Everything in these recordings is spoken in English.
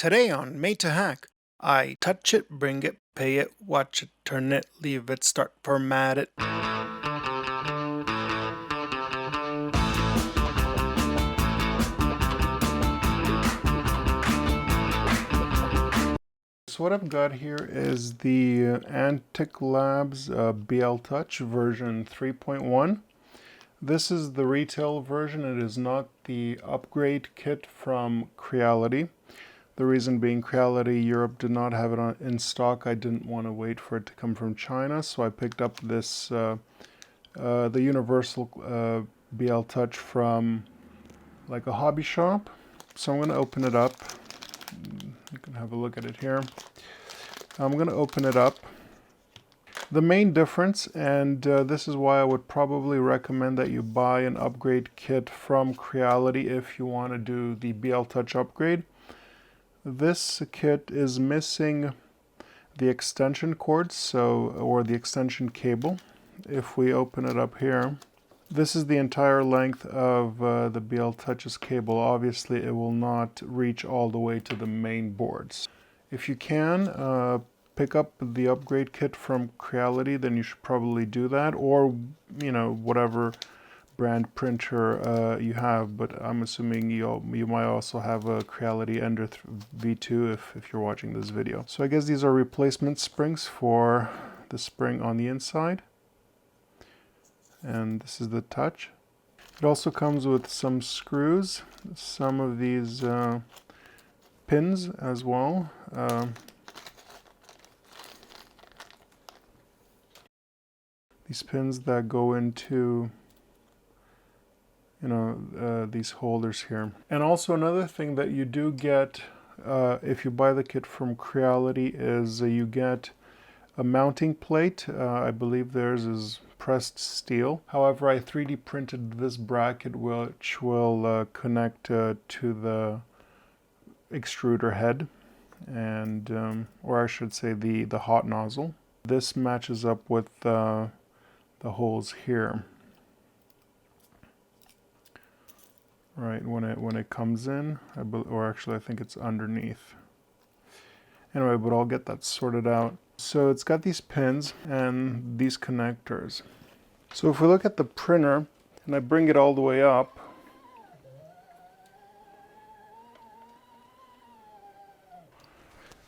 Today on Made to Hack, I touch it, bring it, pay it, watch it, turn it, leave it, start, format it. So what I've got here is the Antic Labs BL Touch version 3.1. This is the retail version. It is not the upgrade kit from Creality. The reason being Creality Europe did not have it in stock. I didn't want to wait for it to come from China, so I picked up this the universal BL Touch from like a hobby shop. So I'm going to open it up. You can have a look at it here. I'm going to open it up. The main difference, and this is why I would probably recommend that you buy an upgrade kit from Creality if you want to do the BL Touch upgrade. This kit is missing the extension cords, or the extension cable. If we open it up here, this is the entire length of the BL Touch's cable. Obviously, it will not reach all the way to the main boards. If you can pick up the upgrade kit from Creality, then you should probably do that, or whatever brand printer you have, but I'm assuming you might also have a Creality Ender V2 if you're watching this video. So I guess these are replacement springs for the spring on the inside, and this is the touch. It also comes with some screws, some of these pins as well. These pins that go into these holders here. And also another thing that you do get if you buy the kit from Creality is you get a mounting plate. I believe theirs is pressed steel. However, I 3D printed this bracket which will connect to the extruder head, and or I should say the hot nozzle. This matches up with the holes here. Right, when it comes in, or actually I think it's underneath. Anyway, but I'll get that sorted out. So it's got these pins and these connectors. So if we look at the printer, and I bring it all the way up,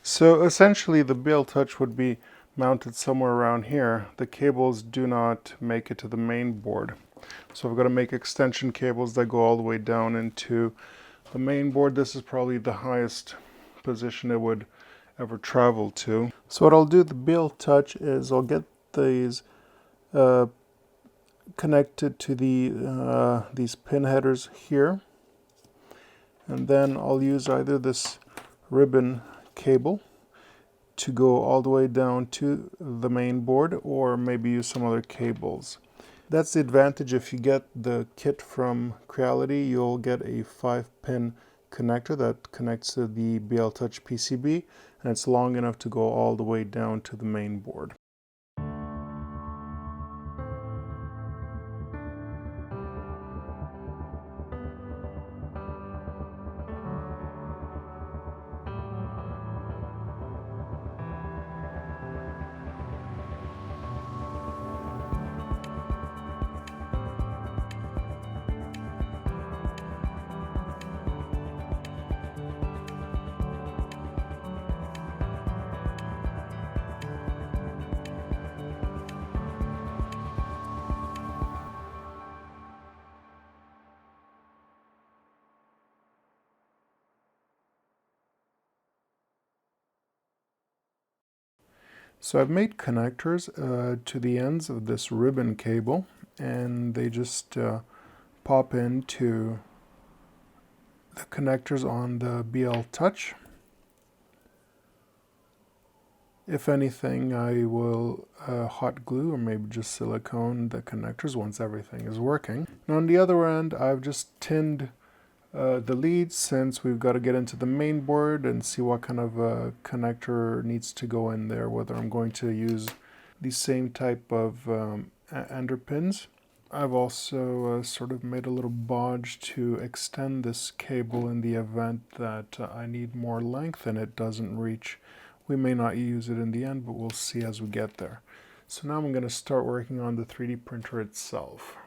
so essentially the BL Touch would be mounted somewhere around here. The cables do not make it to the main board. So I've got to make extension cables that go all the way down into the main board. This is probably the highest position it would ever travel to. So what I'll do, the BL Touch, is I'll get these connected to these pin headers here, and then I'll use either this ribbon cable to go all the way down to the main board, or maybe use some other cables. That's the advantage. If you get the kit from Creality, you'll get a 5-pin connector that connects to the BL Touch PCB, and it's long enough to go all the way down to the main board. So I've made connectors to the ends of this ribbon cable, and they just pop into the connectors on the BL Touch. If anything, I will hot glue or maybe just silicone the connectors once everything is working. And on the other end, I've just tinned the leads, since we've got to get into the main board and see what kind of connector needs to go in there, whether I'm going to use the same type of ender pins. I've also sort of made a little bodge to extend this cable in the event that I need more length and it doesn't reach. We may not use it in the end, but we'll see as we get there. So now I'm going to start working on the 3D printer itself.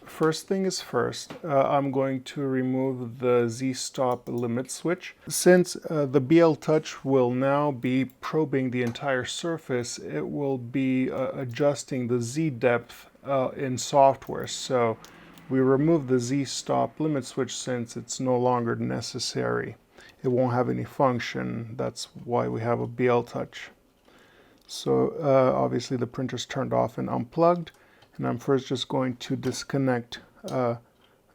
First thing is first, I'm going to remove the Z-stop limit switch. Since the BL Touch will now be probing the entire surface, it will be adjusting the Z depth in software. So we remove the Z-stop limit switch since it's no longer necessary. It won't have any function. That's why we have a BL Touch. So obviously the printer's turned off and unplugged. And I'm first just going to disconnect the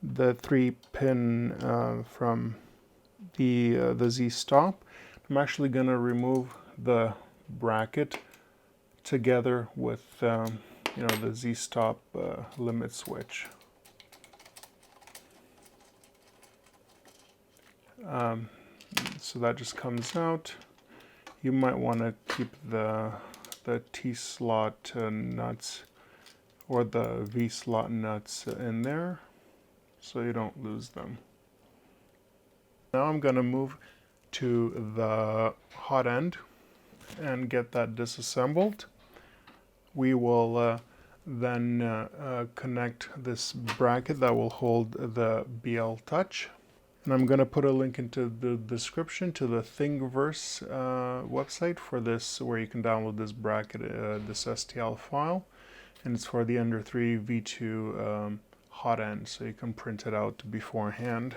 3-pin from the Z-stop. I'm actually going to remove the bracket together with the Z-stop limit switch. So that just comes out. You might want to keep the T-slot nuts or the V-slot nuts in there so you don't lose them. Now I'm going to move to the hot end and get that disassembled. We will then connect this bracket that will hold the BL Touch. And I'm going to put a link into the description to the Thingiverse website for this, where you can download this bracket, this STL file. And it's for the Ender 3 V2 hot end, so you can print it out beforehand.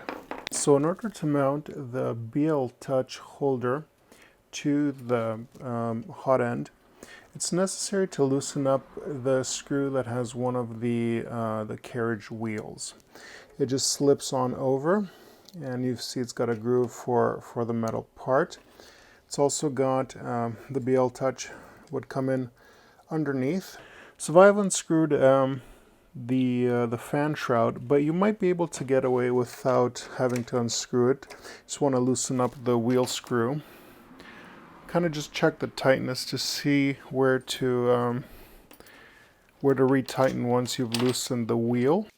So in order to mount the BL Touch holder to the hot end, it's necessary to loosen up the screw that has one of the carriage wheels. It just slips on over, and you see it's got a groove for the metal part. It's also got the BL Touch would come in underneath. So I've unscrewed the fan shroud, but you might be able to get away without having to unscrew it. Just want to loosen up the wheel screw. Kind of just check the tightness to see where to retighten once you've loosened the wheel.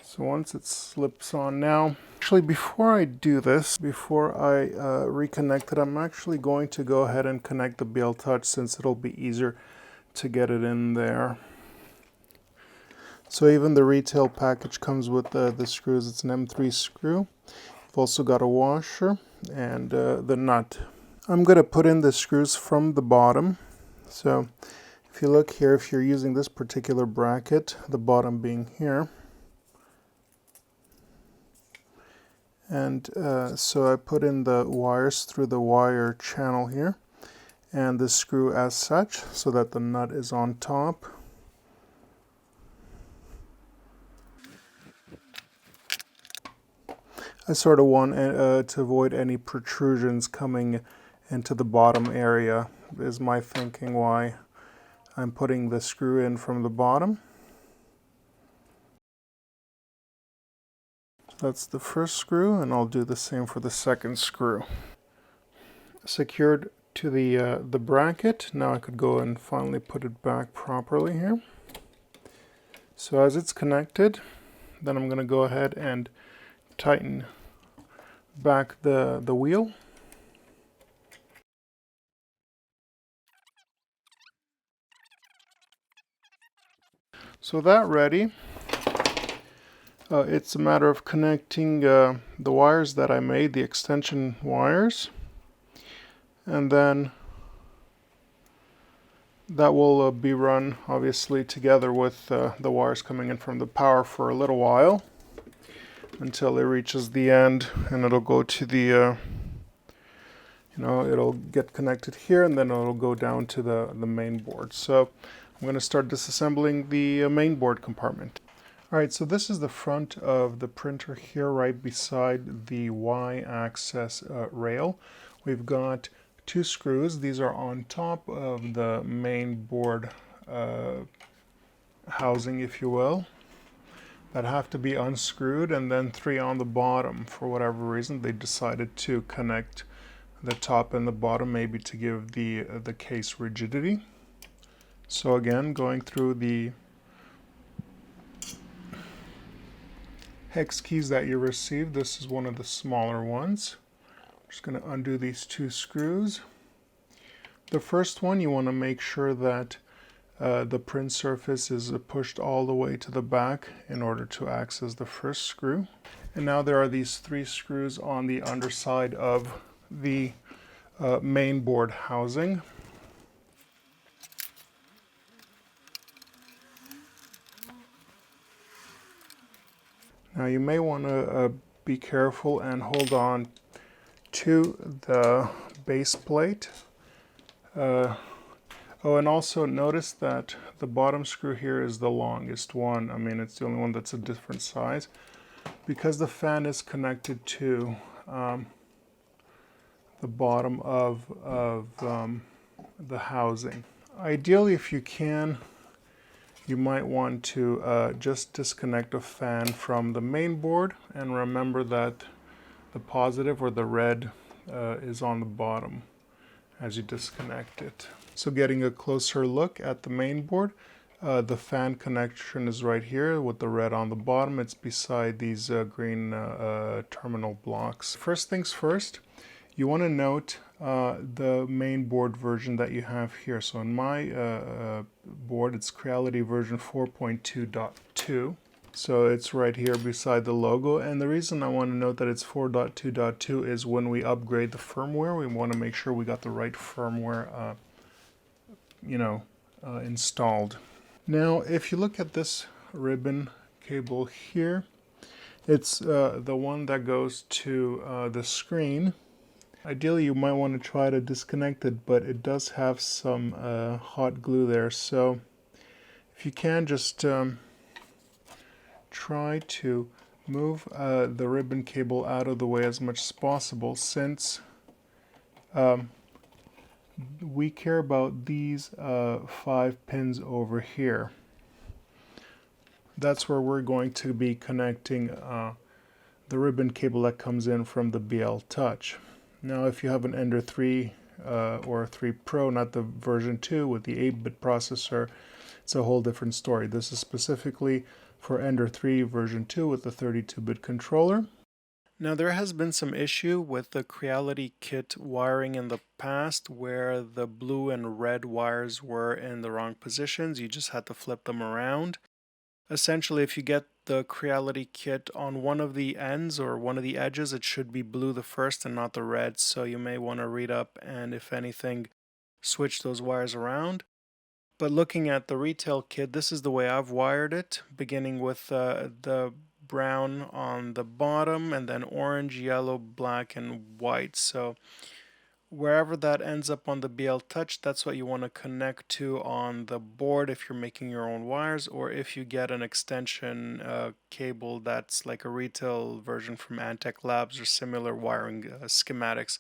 So once it slips on now, actually before I do this, before I reconnect it, I'm actually going to go ahead and connect the BL Touch since it'll be easier to get it in there. So even the retail package comes with the screws. It's an M3 screw. I've also got a washer and the nut. I'm going to put in the screws from the bottom. So if you look here, if you're using this particular bracket, the bottom being here, and so I put in the wires through the wire channel here, and the screw as such, so that the nut is on top. I sort of want to avoid any protrusions coming into the bottom area, is my thinking why I'm putting the screw in from the bottom. That's the first screw, and I'll do the same for the second screw. Secured to the bracket. Now I could go and finally put it back properly here. So as it's connected, then I'm going to go ahead and tighten back the wheel. So that ready. It's a matter of connecting the wires that I made, the extension wires, and then that will be run obviously together with the wires coming in from the power for a little while until it reaches the end, and it'll go to the it'll get connected here, and then it'll go down to the main board. So I'm going to start disassembling the main board compartment. Alright, so this is the front of the printer here, right beside the Y-axis rail. We've got two screws. These are on top of the main board housing, if you will, that have to be unscrewed, and then 3 on the bottom. For whatever reason, they decided to connect the top and the bottom, maybe to give the case rigidity. So again, going through the hex keys that you received, this is one of the smaller ones. I'm just going to undo these 2 screws. The first one, you want to make sure that the print surface is pushed all the way to the back in order to access the first screw. And now there are these 3 screws on the underside of the mainboard housing. Now you may want to be careful and hold on to the base plate. Oh, and also notice that the bottom screw here is the longest one. I mean, it's the only one that's a different size, because the fan is connected to the bottom of the housing. Ideally, if you can, you might want to just disconnect a fan from the main board, and remember that the positive, or the red, is on the bottom as you disconnect it. So getting a closer look at the main board, the fan connection is right here with the red on the bottom. It's beside these green terminal blocks. First things first, you want to note the main board version that you have here. So in my board, it's Creality version 4.2.2. So it's right here beside the logo, and the reason I want to note that it's 4.2.2 is when we upgrade the firmware, we want to make sure we got the right firmware installed. Now if you look at this ribbon cable here, it's the one that goes to the screen. Ideally you might want to try to disconnect it, but it does have some hot glue there, so if you can, just try to move the ribbon cable out of the way as much as possible, since we care about these 5 pins over here. That's where we're going to be connecting the ribbon cable that comes in from the BL Touch. Now if you have an Ender 3 or 3 Pro, not the version 2 with the 8-bit processor, it's a whole different story. This is specifically for Ender 3 version 2 with the 32-bit controller. Now there has been some issue with the Creality kit wiring in the past, where the blue and red wires were in the wrong positions. You just had to flip them around. Essentially, if you get the Creality kit on one of the ends or one of the edges, it should be blue the first and not the red, so you may want to read up and, if anything, switch those wires around. But looking at the retail kit, this is the way I've wired it, beginning with the brown on the bottom, and then orange, yellow, black, and white. So wherever that ends up on the BL Touch, that's what you want to connect to on the board if you're making your own wires, or if you get an extension cable that's like a retail version from Antec Labs or similar wiring schematics.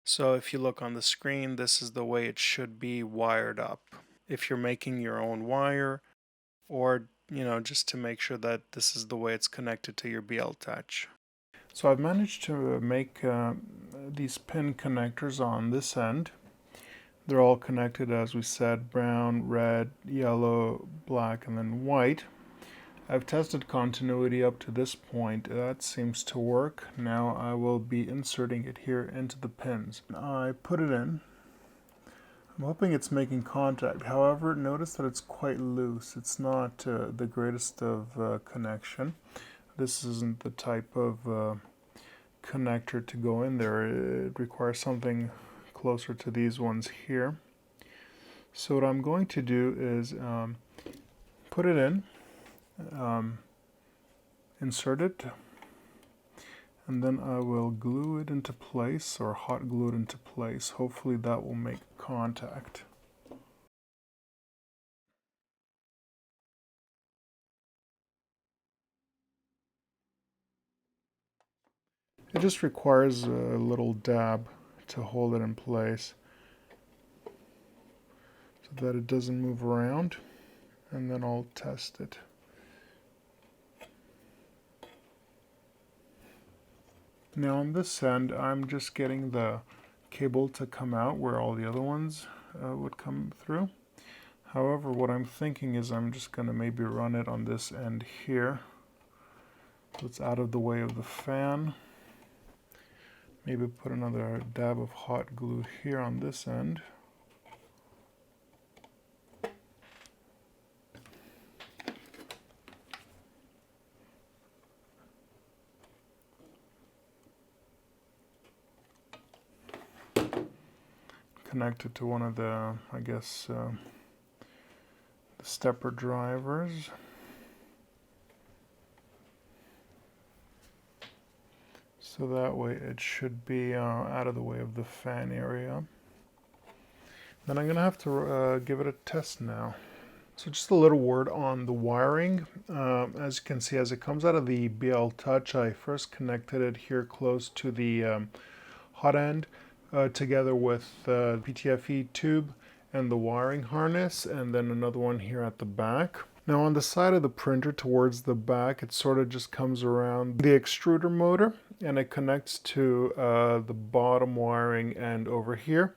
So if you look on the screen, this is the way it should be wired up if you're making your own wire, or just to make sure that this is the way it's connected to your BL Touch. So I've managed to make these pin connectors on this end. They're all connected, as we said, brown, red, yellow, black, and then white. I've tested continuity up to this point. That seems to work. Now I will be inserting it here into the pins. I put it in. I'm hoping it's making contact. However, notice that it's quite loose. It's not the greatest of connection. This isn't the type of connector to go in there. It requires something closer to these ones here. So what I'm going to do is put it in, insert it, and then I will glue it into place, or hot glue it into place. Hopefully that will make contact. It just requires a little dab to hold it in place so that it doesn't move around. and then I'll test it. Now on this end, I'm just getting the cable to come out where all the other ones would come through. However, what I'm thinking is I'm just going to maybe run it on this end here, so it's out of the way of the fan. Maybe put another dab of hot glue here on this end. Connect it to one of the, I guess, the stepper drivers. So that way it should be out of the way of the fan area. Then I'm going to have to give it a test now. So just a little word on the wiring. As you can see, as it comes out of the BL Touch, I first connected it here close to the hot end together with the PTFE tube and the wiring harness, and then another one here at the back. Now on the side of the printer towards the back, it sort of just comes around the extruder motor, and it connects to the bottom wiring end over here,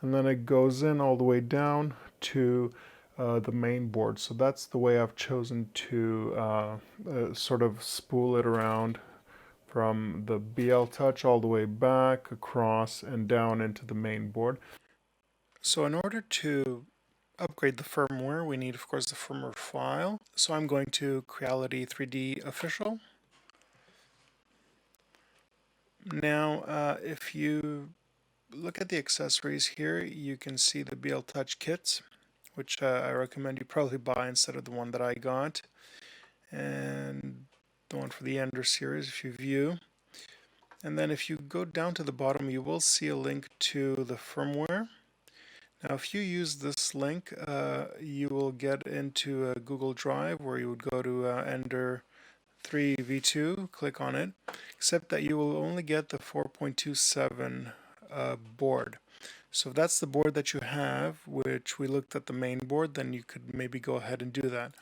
and then it goes in all the way down to the main board. So that's the way I've chosen to sort of spool it around from the BL Touch all the way back, across, and down into the main board. So in order to upgrade the firmware, we need, of course, the firmware file. So I'm going to Creality 3D Official. Now, if you look at the accessories here, you can see the BL Touch kits, which I recommend you probably buy instead of the one that I got, and the one for the Ender series if you view. And then if you go down to the bottom, you will see a link to the firmware. Now if you use this link, you will get into a Google Drive where you would go to Ender 3 V2, click on it, except that you will only get the 4.27 board. So if that's the board that you have, which we looked at the main board, then you could maybe go ahead and do that.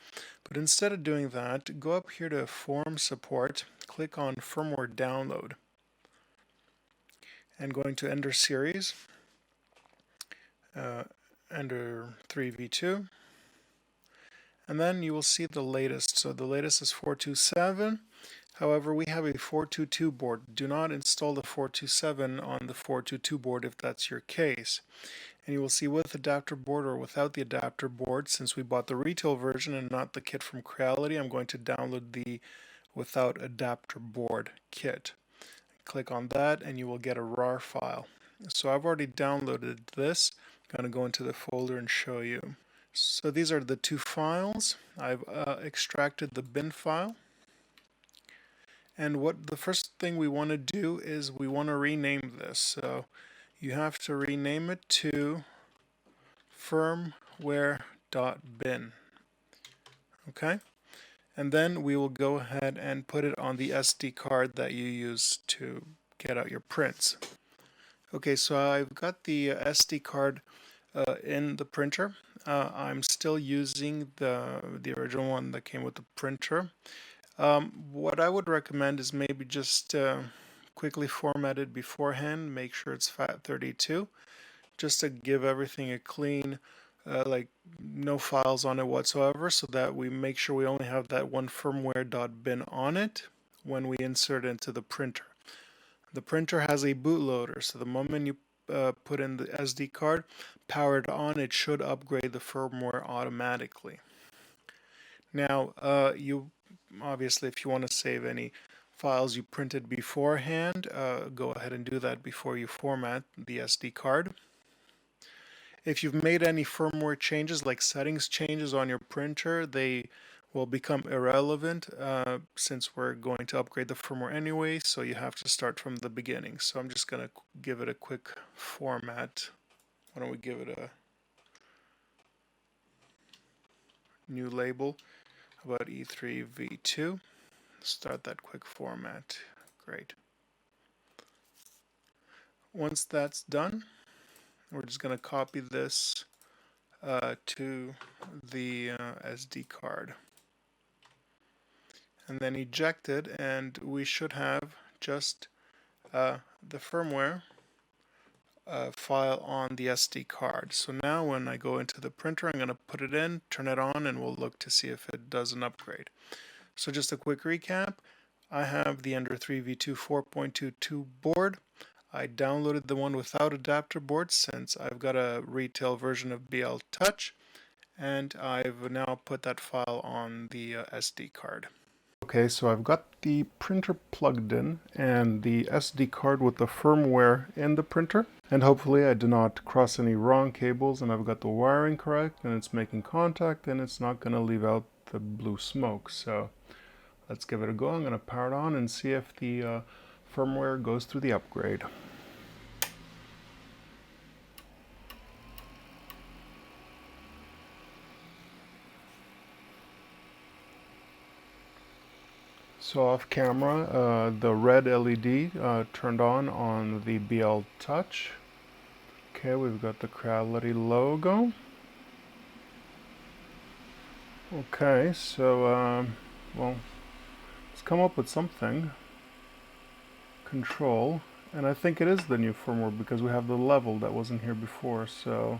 But instead of doing that, go up here to Form Support, click on Firmware Download, and going to Ender Series, Ender 3 V2, and then you will see the latest. So the latest is 427. However, we have a 422 board. Do not install the 427 on the 422 board if that's your case. And you will see with adapter board or without the adapter board, since we bought the retail version and not the kit from Creality, I'm going to download the without adapter board kit. Click on that and you will get a RAR file. So I've already downloaded this. I'm going to go into the folder and show you. So these are the two files. I've extracted the bin file. And what the first thing we want to do is we want to rename this. So you have to rename it to firmware.bin. Okay? And then we will go ahead and put it on the SD card that you use to get out your prints. Okay, so I've got the SD card in the printer. I'm still using the original one that came with the printer. What I would recommend is maybe just quickly format it beforehand, make sure it's FAT32, just to give everything a clean, like no files on it whatsoever, so that we make sure we only have that one firmware.bin on it when we insert it into the printer. The printer has a bootloader, so the moment you put in the SD card, powered on, it should upgrade the firmware automatically. Now, you obviously, if you want to save any files you printed beforehand, go ahead and do that before you format the SD card. If you've made any firmware changes, like settings changes on your printer, they will become irrelevant since we're going to upgrade the firmware anyway, so you have to start from the beginning. So I'm just going to give it a quick format. Why don't we give it a new label about E3V2. Start that quick format. Great. Once that's done, we're just going to copy this to the SD card. And then eject it, and we should have just the firmware file on the SD card. So now when I go into the printer, I'm going to put it in, turn it on, and we'll look to see if it does an upgrade. So just a quick recap. I have the Ender 3 V2 4.22 board. I downloaded the one without adapter board since I've got a retail version of BL Touch, and I've now put that file on the SD card. Okay, so I've got the printer plugged in and the SD card with the firmware in the printer, and hopefully I did not cross any wrong cables and I've got the wiring correct and it's making contact and it's not going to leave out the blue smoke. So let's give it a go. I'm going to power it on and see if the firmware goes through the upgrade. So off camera, the red LED turned on the BL Touch. Okay, we've got the Creality logo. Okay, so, well, let's come up with something. Control, and I think it is the new firmware because we have the level that wasn't here before. So,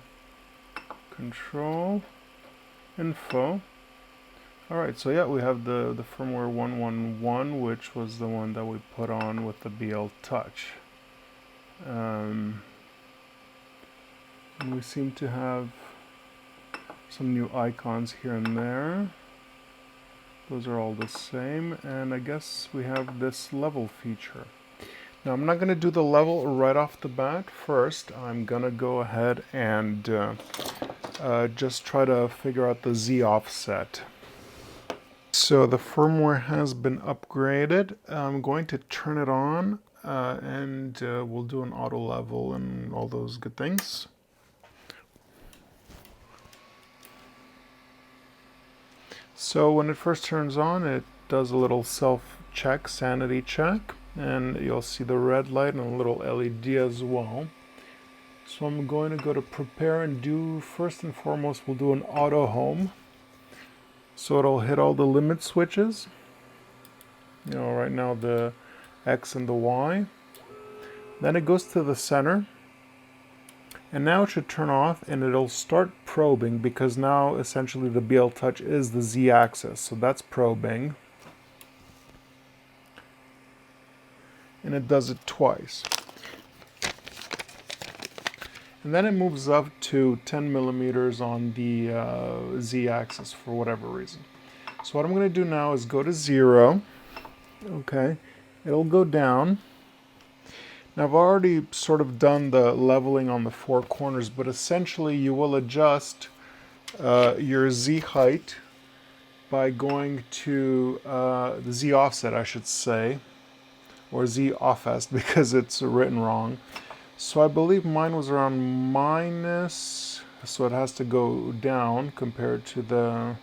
Control, Info. Alright, so yeah, we have the firmware 111, which was the one that we put on with the BL Touch. And we seem to have some new icons here and there. Those are all the same, and I guess we have this level feature. Now I'm not going to do the level right off the bat. First, I'm going to go ahead and just try to figure out the Z offset. So the firmware has been upgraded. I'm going to turn it on and we'll do an auto level and all those good things. So when it first turns on, it does a little self-check, sanity check, and you'll see the red light and a little LED as well. So I'm going to go to prepare and do, first and foremost, we'll do an auto home. So it'll hit all the limit switches. You know, right now the X and the Y. Then it goes to the center. And now it should turn off and it'll start probing because now essentially the BL Touch is the Z axis. So that's probing. And it does it twice. And then it moves up to 10 millimeters on the Z axis for whatever reason. So what I'm going to do now is go to 0. Okay, it'll go down. Now I've already sort of done the leveling on the 4 corners, but essentially you will adjust your Z height by going to the Z offset, I should say, or Z offset because it's written wrong. So I believe mine was around minus, so it has to go down compared to the,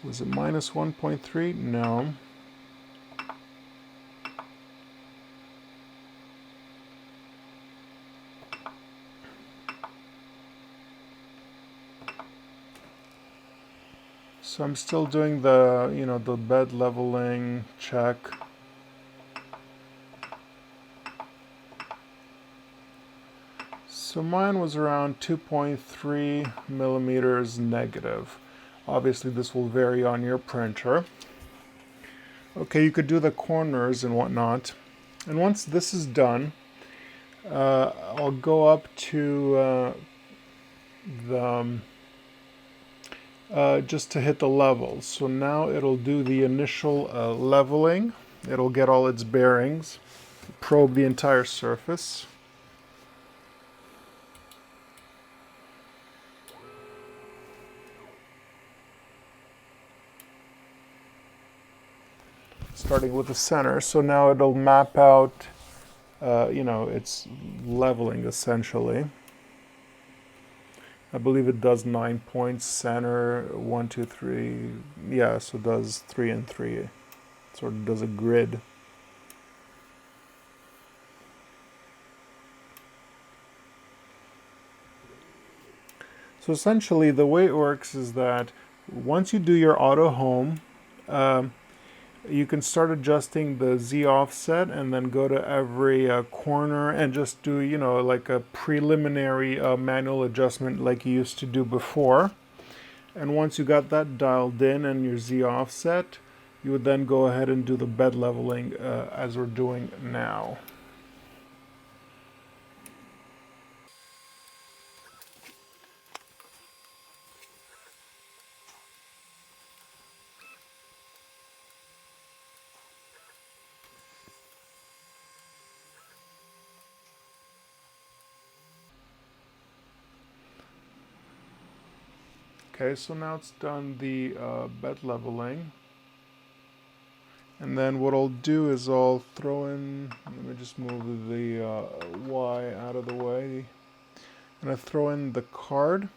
was it minus 1.3? No. So I'm still doing the, you know, the bed leveling check. So mine was around 2.3 millimeters negative. Obviously this will vary on your printer. Okay, you could do the corners and whatnot. And once this is done, I'll go up to just to hit the levels. So now it'll do the initial leveling. It'll get all its bearings, probe the entire surface. Starting with the center, so now it'll map out, you know, it's leveling essentially. I believe it does 9 points, center, 1, 2, 3, yeah, so it does 3 and 3, sort of does a grid. So essentially the way it works is that once you do your auto home, you can start adjusting the Z offset and then go to every corner and just do, you know, like a preliminary manual adjustment like you used to do before. And once you got that dialed in and your Z offset, you would then go ahead and do the bed leveling as we're doing now. Okay, so now it's done the bed leveling. And then what I'll do is I'll throw in, let me just move the Y out of the way. I'm going to throw in the card,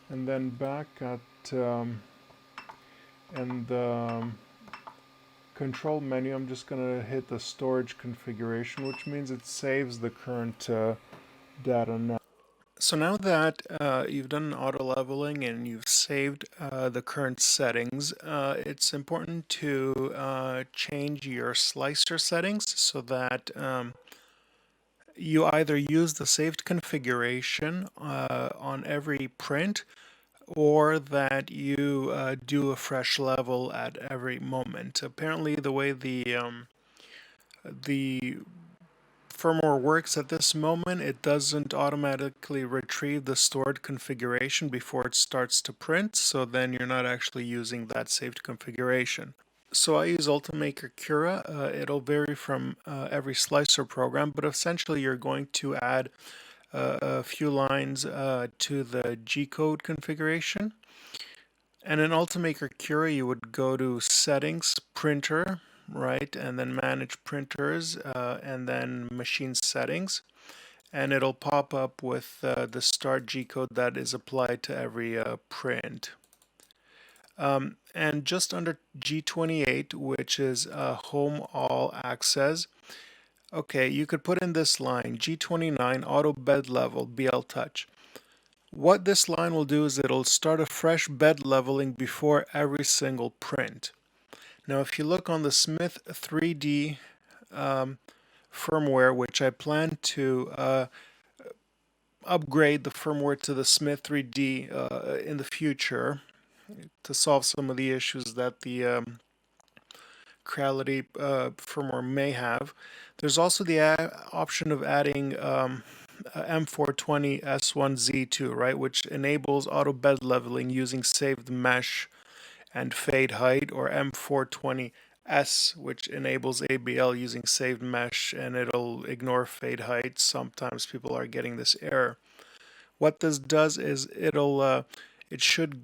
and then back at in the control menu, I'm just going to hit the storage configuration, which means it saves the current data now. So now that you've done auto leveling and you've saved the current settings, it's important to change your slicer settings so that you either use the saved configuration on every print, or that you do a fresh level at every moment. Apparently, the way the firmware works at this moment, it doesn't automatically retrieve the stored configuration before it starts to print, so then you're not actually using that saved configuration. So I use Ultimaker Cura. It'll vary from every slicer program, but essentially you're going to add a few lines to the G-code configuration. And in Ultimaker Cura, you would go to Settings, Printer, right, and then Manage Printers, and then Machine Settings. And it'll pop up with the start G-code that is applied to every print. And just under G28, which is Home All Access, okay, you could put in this line, G29 Auto Bed Level BL Touch. What this line will do is it'll start a fresh bed leveling before every single print. Now if you look on the Smith 3D firmware, which I plan to upgrade the firmware to the Smith 3D in the future to solve some of the issues that the Creality firmware may have. There's also the option of adding M420 S1Z2, right, which enables auto bed leveling using saved mesh and fade height, or M420S, which enables ABL using saved mesh and it'll ignore fade height. Sometimes people are getting this error. What this does is it should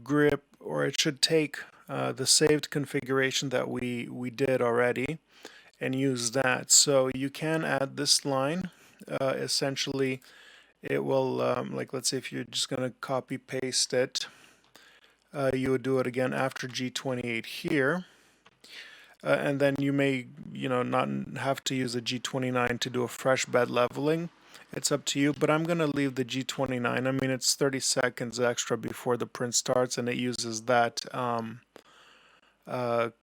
grip, or it should take the saved configuration that we did already and use that. So you can add this line. Essentially, it will, like let's say if you're just going to copy paste it, you would do it again after G28 here. And then you may, not have to use a G29 to do a fresh bed leveling. It's up to you, but I'm going to leave the G29. I mean, it's 30 seconds extra before the print starts, and it uses that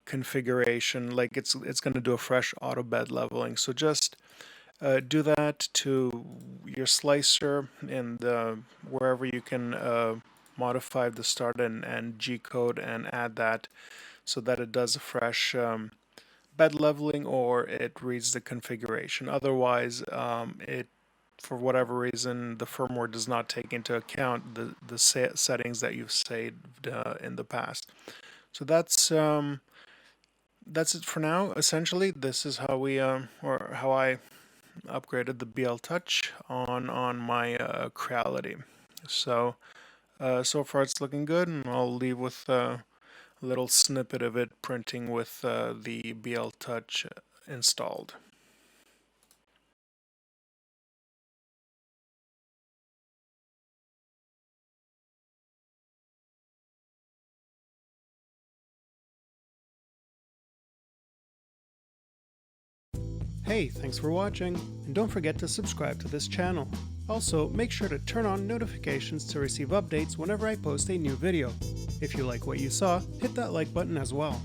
configuration. Like it's going to do a fresh auto bed leveling. So just do that to your slicer and wherever you can modify the start and G code and add that so that it does a fresh bed leveling, or it reads the configuration. Otherwise, it, for whatever reason, the firmware does not take into account the settings that you've saved in the past. So that's it for now. Essentially, this is how we or how I upgraded the BL Touch on my Creality. So so far it's looking good, and I'll leave with a little snippet of it printing with the BL Touch installed. Hey, thanks for watching, and don't forget to subscribe to this channel. Also, make sure to turn on notifications to receive updates whenever I post a new video. If you like what you saw, hit that like button as well.